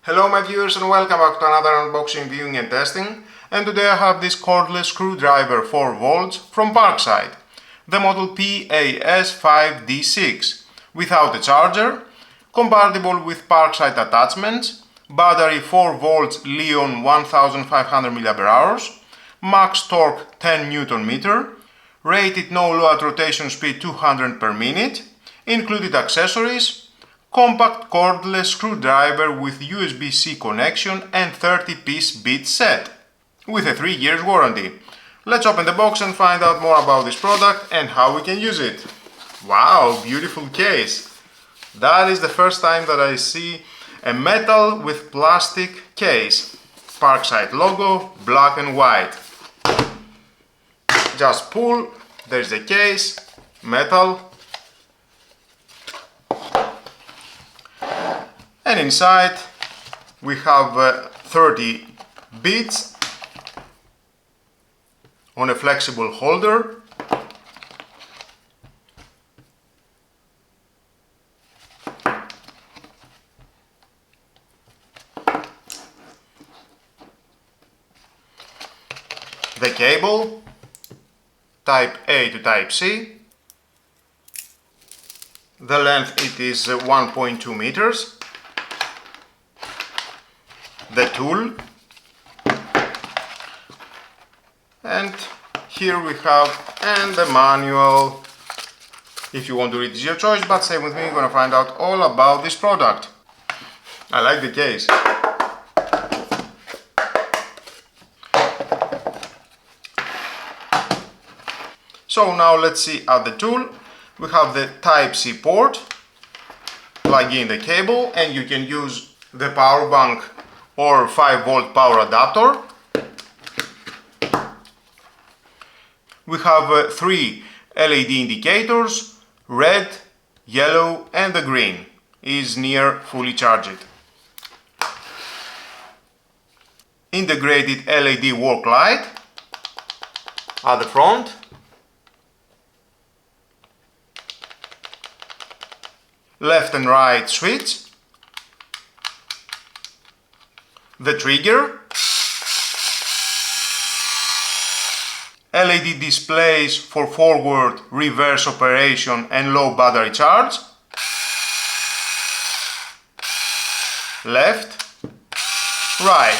Hello my viewers and welcome back to another unboxing, viewing and testing. And today I have this cordless screwdriver 4 volts from Parkside, the model PAS5D6, without a charger, compatible with Parkside attachments, battery 4 volts Li-ion 1500 mAh, max torque 10 Nm, rated no load rotation speed 200 per minute, included accessories, compact cordless screwdriver with USB-C connection and 30-piece bit set, with a 3 years warranty. Let's open the box and find out more about this product and how we can use it. Wow, beautiful case! That is the first time that I see a metal with plastic case. Parkside logo, black and white. Just pull, there's the case, metal. And inside we have 30 bits on a flexible holder. The cable, type A to type C. The length it is 1.2 meters. The tool, and here we have the manual. If you want to read, it's your choice, but stay with me, you're gonna find out all about this product. I like the case. So now let's see at the tool. We have the Type-C port, plug in the cable, and you can use the power bank or 5-volt power adapter. We have 3 LED indicators, red, yellow and the green is near fully charged. Integrated LED work light at the front. Left and right switch. The trigger, LED displays for forward, reverse operation and low battery charge, left, right,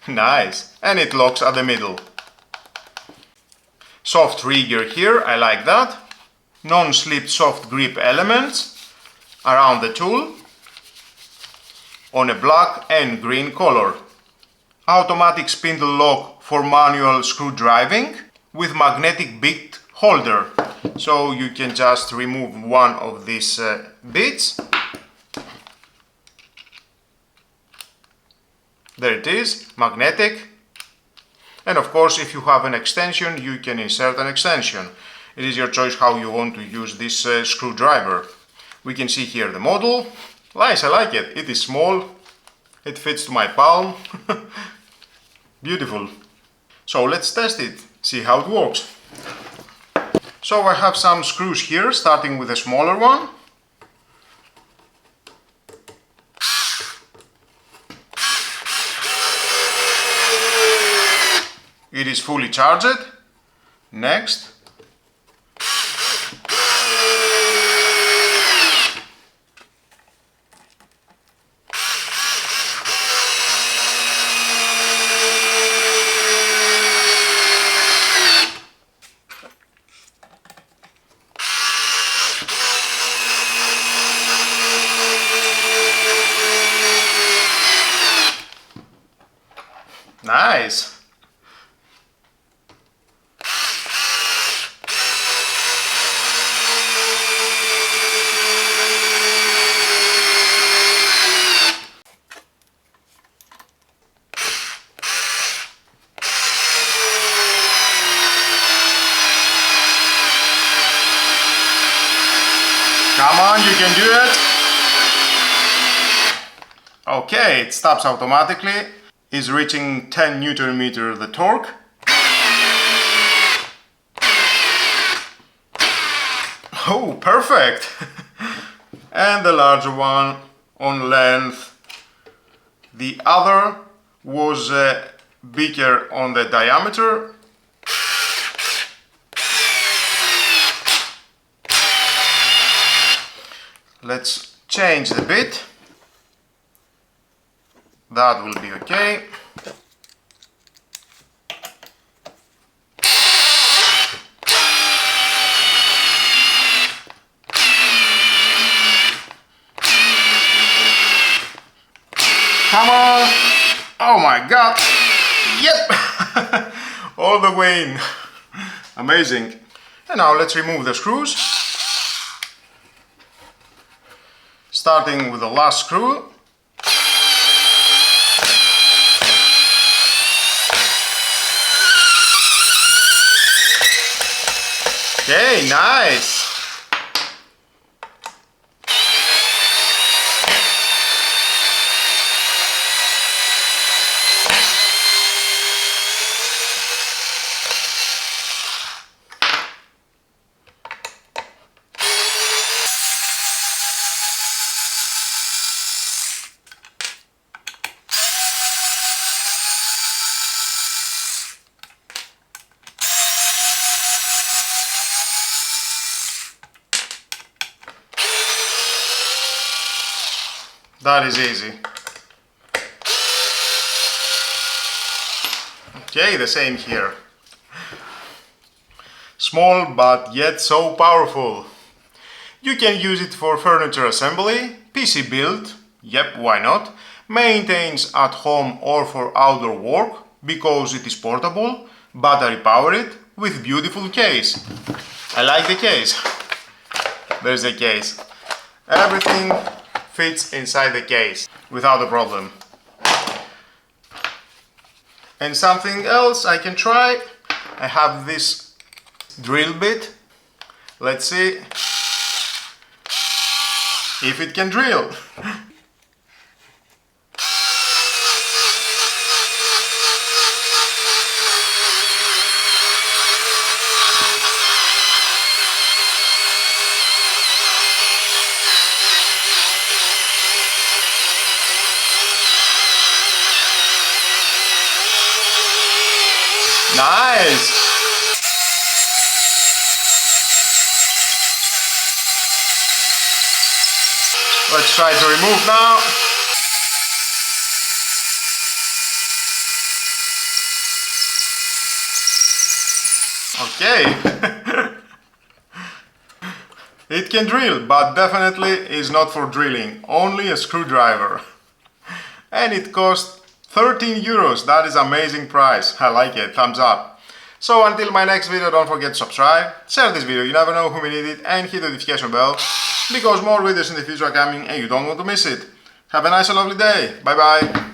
nice, and it locks at the middle. Soft trigger here, I like that. Non-slip soft grip elements around the tool on a black and green color. Automatic spindle lock for manual screw driving with magnetic bit holder. So you can just remove one of these bits. There it is, magnetic. And of course, if you have an extension, you can insert an extension. It is your choice how you want to use this screwdriver. We can see here the model. Nice, I like it. It is small. It fits to my palm. Beautiful. So let's test it, see how it works. So I have some screws here, starting with a smaller one. It is fully charged. Next. Nice. Come on, you can do it. Okay, it stops automatically. Is reaching 10 Nm the torque. Oh, perfect! And the larger one on length. The other was bigger on the diameter. Let's change the bit. That will be okay. Come on! Oh my god! Yep! All the way in. Amazing. And now let's remove the screws. Starting with the last screw. Okay, nice! That is easy. Okay, the same here. Small but yet so powerful. You can use it for furniture assembly, PC build, yep, why not, maintains at home or for outdoor work because it is portable, battery powered with beautiful case. I like the case. There's the case. Everything fits inside the case without a problem. And something else I can try. I have this drill bit. Let's see if it can drill. Nice! Let's try to remove now. Okay. It can drill, but definitely is not for drilling, only a screwdriver. And it costs 13 euros, that is amazing price. I like it, thumbs up. So until my next video, don't forget to subscribe, share this video, you never know who may need it, and hit the notification bell, because more videos in the future are coming and you don't want to miss it. Have a nice and lovely day, bye bye.